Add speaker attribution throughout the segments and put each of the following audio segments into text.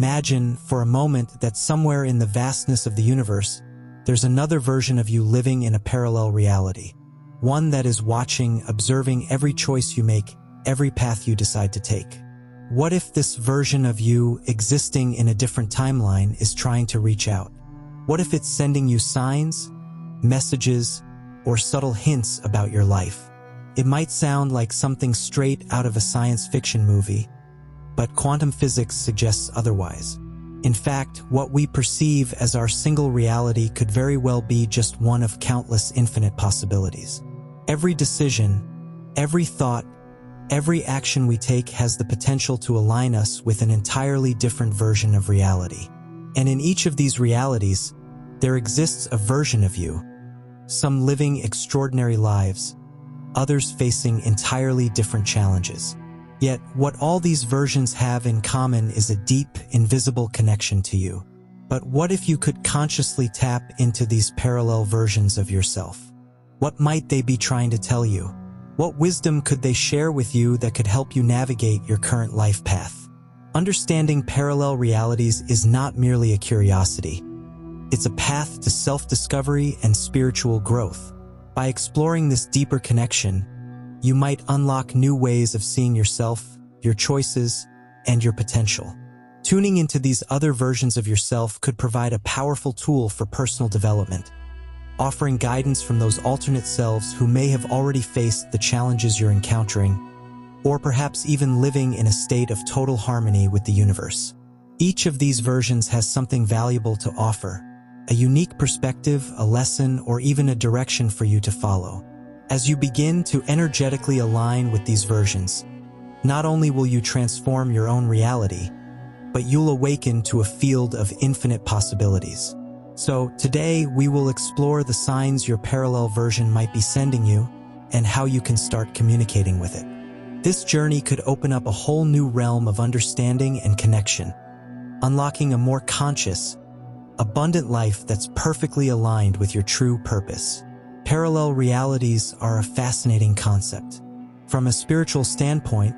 Speaker 1: imagine for a moment that somewhere in the vastness of the universe, there's another version of you living in a parallel reality. One that is watching, observing every choice you make, every path you decide to take. What if this version of you existing in a different timeline is trying to reach out? What if it's sending you signs, messages, or subtle hints about your life? It might sound like something straight out of a science fiction movie, but quantum physics suggests otherwise. In fact, what we perceive as our single reality could very well be just one of countless infinite possibilities. Every decision, every thought, every action we take has the potential to align us with an entirely different version of reality. And in each of these realities, there exists a version of you, some living extraordinary lives, others facing entirely different challenges. Yet, what all these versions have in common is a deep, invisible connection to you. But what if you could consciously tap into these parallel versions of yourself? What might they be trying to tell you? What wisdom could they share with you that could help you navigate your current life path? Understanding parallel realities is not merely a curiosity. It's a path to self-discovery and spiritual growth. By exploring this deeper connection, you might unlock new ways of seeing yourself, your choices, and your potential. Tuning into these other versions of yourself could provide a powerful tool for personal development, offering guidance from those alternate selves who may have already faced the challenges you're encountering, or perhaps even living in a state of total harmony with the universe. Each of these versions has something valuable to offer, a unique perspective, a lesson, or even a direction for you to follow. As you begin to energetically align with these versions, not only will you transform your own reality, but you'll awaken to a field of infinite possibilities. So today we will explore the signs your parallel version might be sending you and how you can start communicating with it. This journey could open up a whole new realm of understanding and connection, unlocking a more conscious, abundant life that's perfectly aligned with your true purpose. Parallel realities are a fascinating concept. From a spiritual standpoint,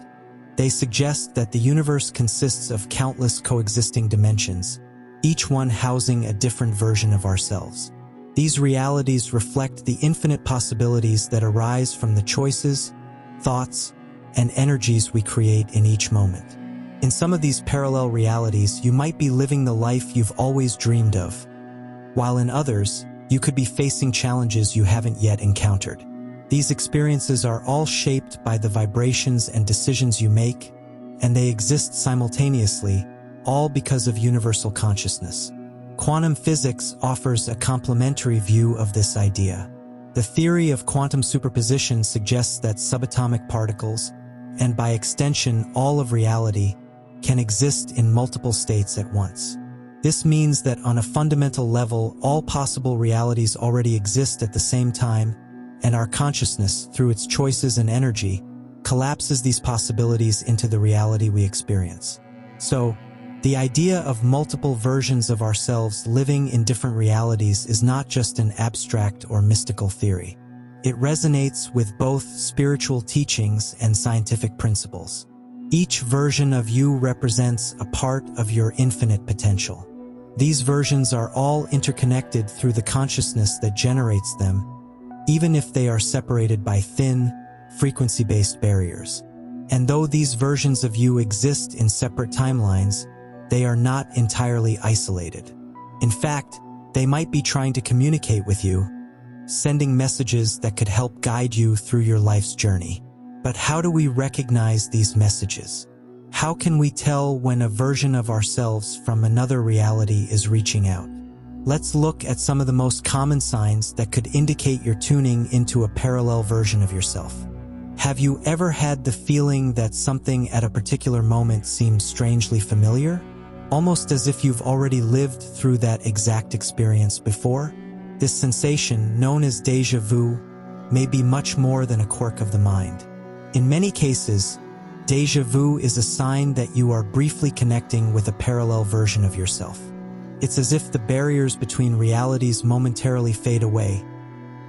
Speaker 1: they suggest that the universe consists of countless coexisting dimensions, each one housing a different version of ourselves. These realities reflect the infinite possibilities that arise from the choices, thoughts, and energies we create in each moment. In some of these parallel realities, you might be living the life you've always dreamed of, while in others, you could be facing challenges you haven't yet encountered. These experiences are all shaped by the vibrations and decisions you make, and they exist simultaneously, all because of universal consciousness. Quantum physics offers a complementary view of this idea. The theory of quantum superposition suggests that subatomic particles, and by extension all of reality, can exist in multiple states at once. This means that on a fundamental level, all possible realities already exist at the same time, and our consciousness, through its choices and energy, collapses these possibilities into the reality we experience. So, the idea of multiple versions of ourselves living in different realities is not just an abstract or mystical theory. It resonates with both spiritual teachings and scientific principles. Each version of you represents a part of your infinite potential. These versions are all interconnected through the consciousness that generates them, even if they are separated by thin, frequency-based barriers. And though these versions of you exist in separate timelines, they are not entirely isolated. In fact, they might be trying to communicate with you, sending messages that could help guide you through your life's journey. But how do we recognize these messages? How can we tell when a version of ourselves from another reality is reaching out? Let's look at some of the most common signs that could indicate you're tuning into a parallel version of yourself. Have you ever had the feeling that something at a particular moment seems strangely familiar? Almost as if you've already lived through that exact experience before? This sensation, known as déjà vu, may be much more than a quirk of the mind. In many cases, déjà vu is a sign that you are briefly connecting with a parallel version of yourself. It's as if the barriers between realities momentarily fade away,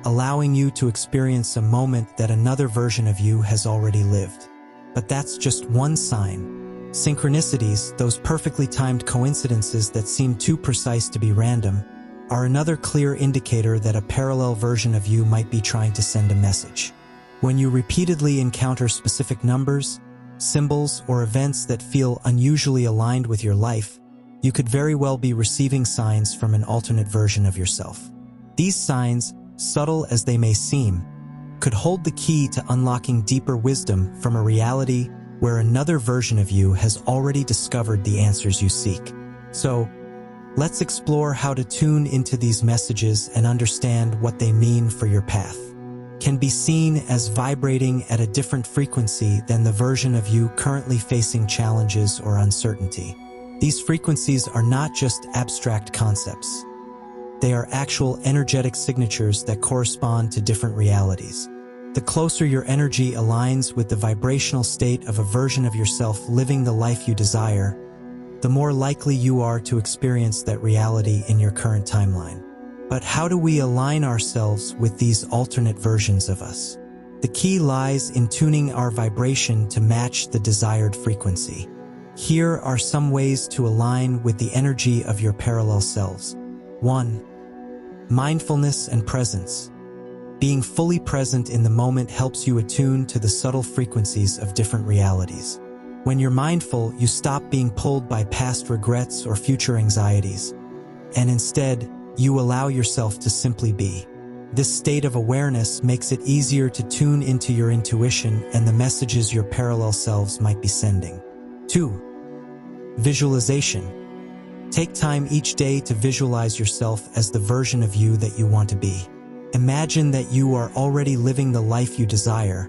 Speaker 1: allowing you to experience a moment that another version of you has already lived. But that's just one sign. Synchronicities, those perfectly timed coincidences that seem too precise to be random, are another clear indicator that a parallel version of you might be trying to send a message. When you repeatedly encounter specific numbers, symbols, or events that feel unusually aligned with your life, you could very well be receiving signs from an alternate version of yourself. These signs, subtle as they may seem, could hold the key to unlocking deeper wisdom from a reality where another version of you has already discovered the answers you seek. So, let's explore how to tune into these messages and understand what they mean for your path. Can be seen as vibrating at a different frequency than the version of you currently facing challenges or uncertainty. These frequencies are not just abstract concepts. They are actual energetic signatures that correspond to different realities. The closer your energy aligns with the vibrational state of a version of yourself living the life you desire, the more likely you are to experience that reality in your current timeline. But how do we align ourselves with these alternate versions of us? The key lies in tuning our vibration to match the desired frequency. Here are some ways to align with the energy of your parallel selves. 1. Mindfulness and presence. Being fully present in the moment helps you attune to the subtle frequencies of different realities. When you're mindful, you stop being pulled by past regrets or future anxieties, and instead, you allow yourself to simply be. This state of awareness makes it easier to tune into your intuition and the messages your parallel selves might be sending. 2. Visualization. Take time each day to visualize yourself as the version of you that you want to be. Imagine that you are already living the life you desire,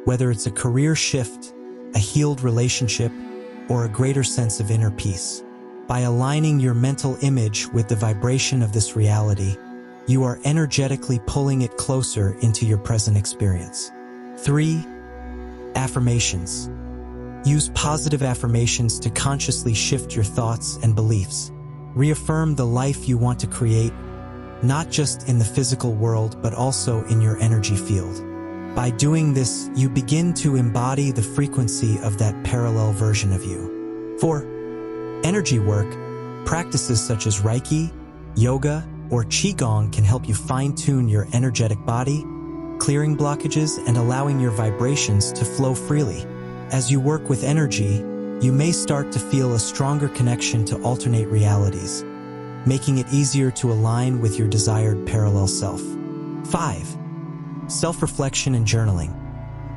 Speaker 1: whether it's a career shift, a healed relationship, or a greater sense of inner peace. By aligning your mental image with the vibration of this reality, you are energetically pulling it closer into your present experience. 3. Affirmations. Use positive affirmations to consciously shift your thoughts and beliefs. Reaffirm the life you want to create, not just in the physical world, but also in your energy field. By doing this, you begin to embody the frequency of that parallel version of you. 4. Energy work. Practices such as Reiki, yoga, or Qigong can help you fine-tune your energetic body, clearing blockages and allowing your vibrations to flow freely. As you work with energy, you may start to feel a stronger connection to alternate realities, making it easier to align with your desired parallel self. 5. Self-reflection and journaling.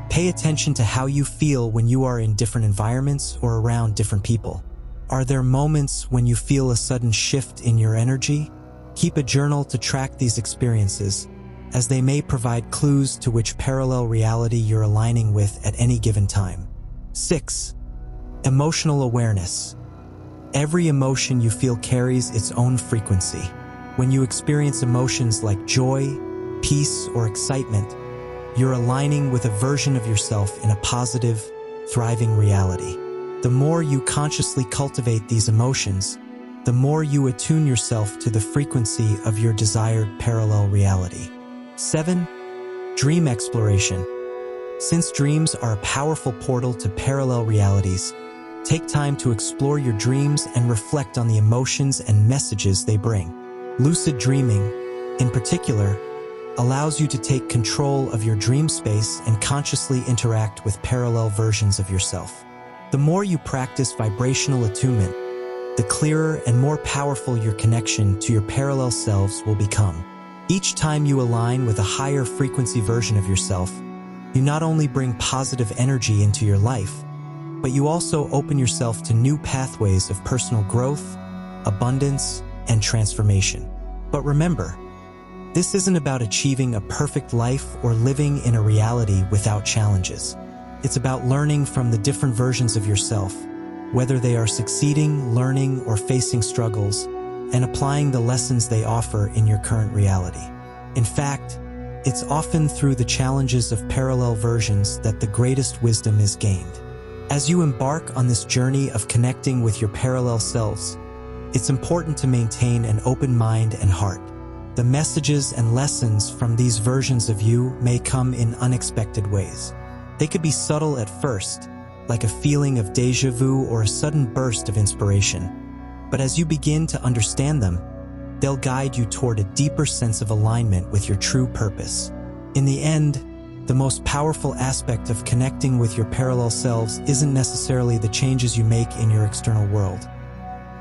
Speaker 1: Pay attention to how you feel when you are in different environments or around different people. Are there moments when you feel a sudden shift in your energy? Keep a journal to track these experiences, as they may provide clues to which parallel reality you're aligning with at any given time. 6. Emotional awareness. Every emotion you feel carries its own frequency. When you experience emotions like joy, peace, or excitement, you're aligning with a version of yourself in a positive, thriving reality. The more you consciously cultivate these emotions, the more you attune yourself to the frequency of your desired parallel reality. 7. Dream exploration. Since dreams are a powerful portal to parallel realities, take time to explore your dreams and reflect on the emotions and messages they bring. Lucid dreaming, in particular, allows you to take control of your dream space and consciously interact with parallel versions of yourself. The more you practice vibrational attunement, the clearer and more powerful your connection to your parallel selves will become. Each time you align with a higher frequency version of yourself, you not only bring positive energy into your life, but you also open yourself to new pathways of personal growth, abundance, and transformation. But remember, this isn't about achieving a perfect life or living in a reality without challenges. It's about learning from the different versions of yourself, whether they are succeeding, learning, or facing struggles, and applying the lessons they offer in your current reality. In fact, it's often through the challenges of parallel versions that the greatest wisdom is gained. As you embark on this journey of connecting with your parallel selves, it's important to maintain an open mind and heart. The messages and lessons from these versions of you may come in unexpected ways. They could be subtle at first, like a feeling of déjà vu or a sudden burst of inspiration. But as you begin to understand them, they'll guide you toward a deeper sense of alignment with your true purpose. In the end, the most powerful aspect of connecting with your parallel selves isn't necessarily the changes you make in your external world.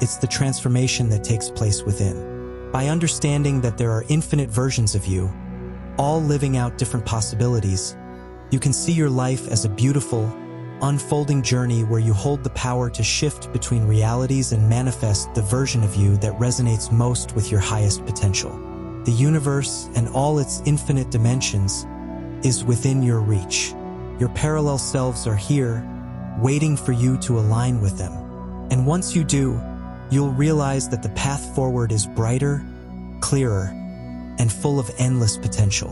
Speaker 1: It's the transformation that takes place within. By understanding that there are infinite versions of you, all living out different possibilities, you can see your life as a beautiful, unfolding journey where you hold the power to shift between realities and manifest the version of you that resonates most with your highest potential. The universe and all its infinite dimensions is within your reach. Your parallel selves are here, waiting for you to align with them. And once you do, you'll realize that the path forward is brighter, clearer, and full of endless potential,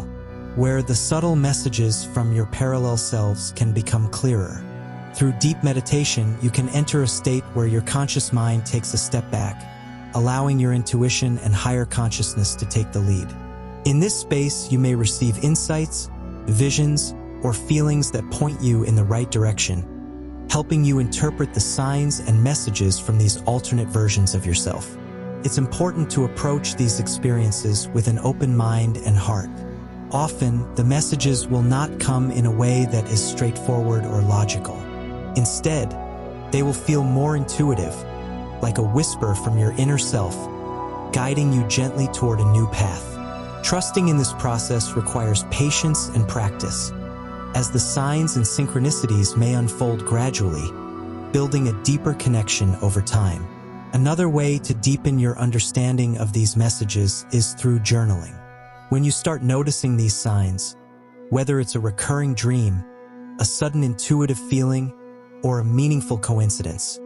Speaker 1: where the subtle messages from your parallel selves can become clearer. Through deep meditation, you can enter a state where your conscious mind takes a step back, allowing your intuition and higher consciousness to take the lead. In this space, you may receive insights, visions, or feelings that point you in the right direction, helping you interpret the signs and messages from these alternate versions of yourself. It's important to approach these experiences with an open mind and heart. Often, the messages will not come in a way that is straightforward or logical. Instead, they will feel more intuitive, like a whisper from your inner self, guiding you gently toward a new path. Trusting in this process requires patience and practice, as the signs and synchronicities may unfold gradually, building a deeper connection over time. Another way to deepen your understanding of these messages is through journaling. When you start noticing these signs, whether it's a recurring dream, a sudden intuitive feeling, or a meaningful coincidence,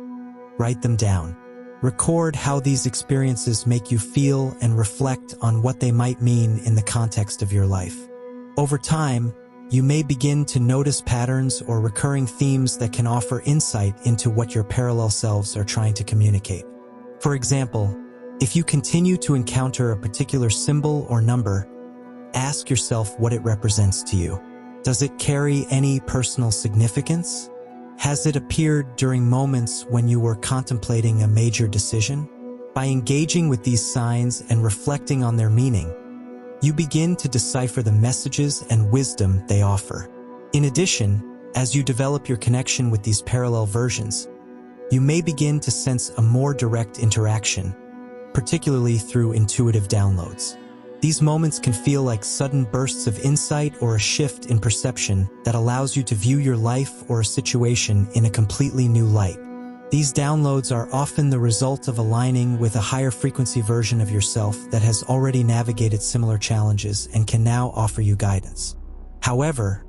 Speaker 1: write them down. Record how these experiences make you feel and reflect on what they might mean in the context of your life. Over time, you may begin to notice patterns or recurring themes that can offer insight into what your parallel selves are trying to communicate. For example, if you continue to encounter a particular symbol or number, ask yourself what it represents to you. Does it carry any personal significance? Has it appeared during moments when you were contemplating a major decision? By engaging with these signs and reflecting on their meaning, you begin to decipher the messages and wisdom they offer. In addition, as you develop your connection with these parallel versions, you may begin to sense a more direct interaction, particularly through intuitive downloads. These moments can feel like sudden bursts of insight or a shift in perception that allows you to view your life or a situation in a completely new light. These downloads are often the result of aligning with a higher frequency version of yourself that has already navigated similar challenges and can now offer you guidance. However,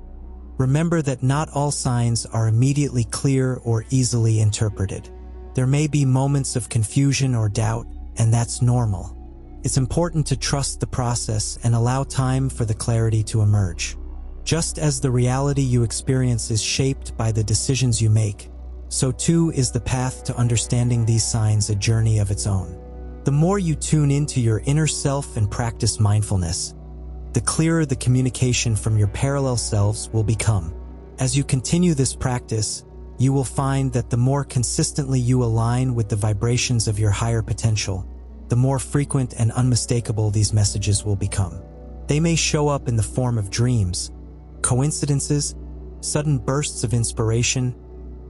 Speaker 1: remember that not all signs are immediately clear or easily interpreted. There may be moments of confusion or doubt, and that's normal. It's important to trust the process and allow time for the clarity to emerge. Just as the reality you experience is shaped by the decisions you make, so too is the path to understanding these signs a journey of its own. The more you tune into your inner self and practice mindfulness, the clearer the communication from your parallel selves will become. As you continue this practice, you will find that the more consistently you align with the vibrations of your higher potential, the more frequent and unmistakable these messages will become. They may show up in the form of dreams, coincidences, sudden bursts of inspiration,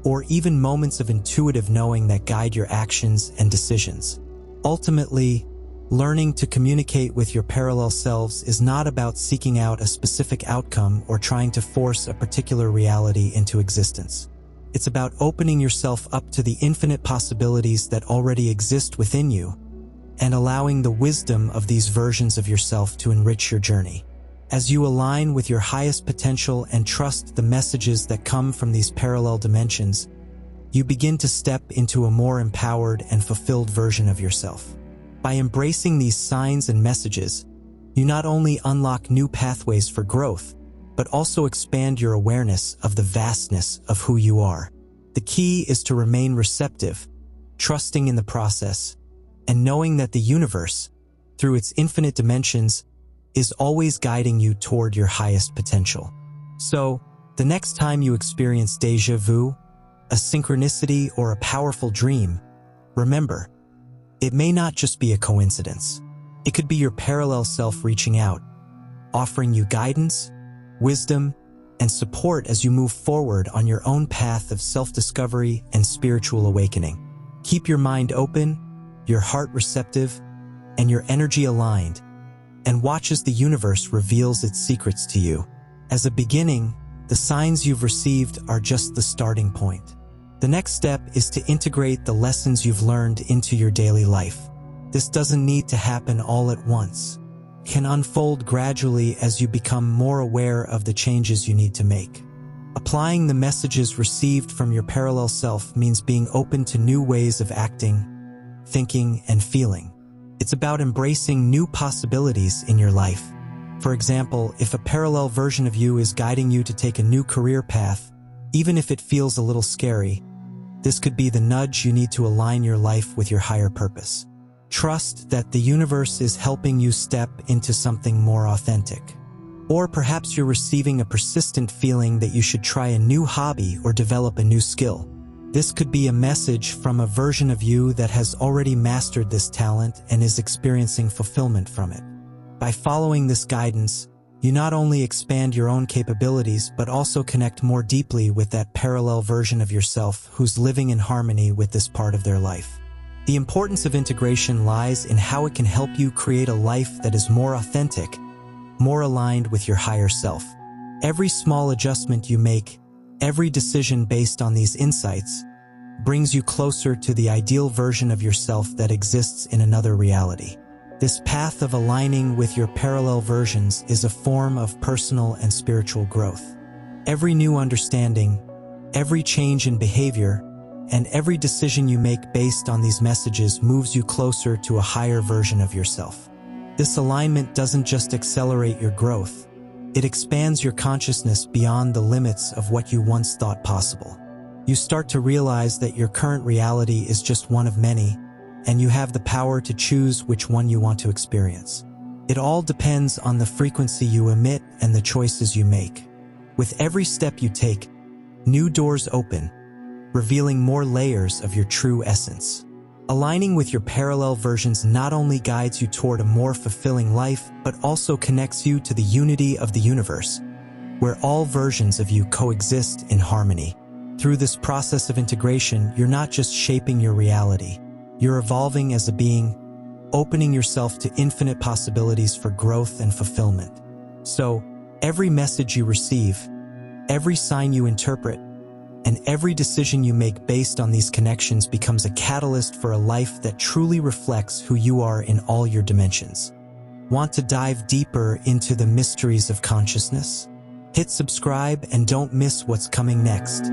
Speaker 1: or even moments of intuitive knowing that guide your actions and decisions. Ultimately, learning to communicate with your parallel selves is not about seeking out a specific outcome or trying to force a particular reality into existence. It's about opening yourself up to the infinite possibilities that already exist within you and allowing the wisdom of these versions of yourself to enrich your journey. As you align with your highest potential and trust the messages that come from these parallel dimensions, you begin to step into a more empowered and fulfilled version of yourself. By embracing these signs and messages, you not only unlock new pathways for growth, but also expand your awareness of the vastness of who you are. The key is to remain receptive, trusting in the process, and knowing that the universe, through its infinite dimensions, is always guiding you toward your highest potential. So, the next time you experience déjà vu, a synchronicity, or a powerful dream, remember, it may not just be a coincidence. It could be your parallel self reaching out, offering you guidance, wisdom, and support as you move forward on your own path of self-discovery and spiritual awakening. Keep your mind open, your heart receptive, and your energy aligned, and watch as the universe reveals its secrets to you. As a beginning, the signs you've received are just the starting point. The next step is to integrate the lessons you've learned into your daily life. This doesn't need to happen all at once. It can unfold gradually as you become more aware of the changes you need to make. Applying the messages received from your parallel self means being open to new ways of acting, thinking, and feeling. It's about embracing new possibilities in your life. For example, if a parallel version of you is guiding you to take a new career path, even if it feels a little scary, this could be the nudge you need to align your life with your higher purpose. Trust that the universe is helping you step into something more authentic. Or perhaps you're receiving a persistent feeling that you should try a new hobby or develop a new skill. This could be a message from a version of you that has already mastered this talent and is experiencing fulfillment from it. By following this guidance, you not only expand your own capabilities but also connect more deeply with that parallel version of yourself who's living in harmony with this part of their life. The importance of integration lies in how it can help you create a life that is more authentic, more aligned with your higher self. Every small adjustment you make, every decision based on these insights, brings you closer to the ideal version of yourself that exists in another reality. This path of aligning with your parallel versions is a form of personal and spiritual growth. Every new understanding, every change in behavior, and every decision you make based on these messages moves you closer to a higher version of yourself. This alignment doesn't just accelerate your growth, it expands your consciousness beyond the limits of what you once thought possible. You start to realize that your current reality is just one of many, and you have the power to choose which one you want to experience. It all depends on the frequency you emit and the choices you make. With every step you take, new doors open, revealing more layers of your true essence. Aligning with your parallel versions not only guides you toward a more fulfilling life, but also connects you to the unity of the universe, where all versions of you coexist in harmony. Through this process of integration, you're not just shaping your reality, you're evolving as a being, opening yourself to infinite possibilities for growth and fulfillment. So, every message you receive, every sign you interpret, and every decision you make based on these connections becomes a catalyst for a life that truly reflects who you are in all your dimensions. Want to dive deeper into the mysteries of consciousness? Hit subscribe and don't miss what's coming next.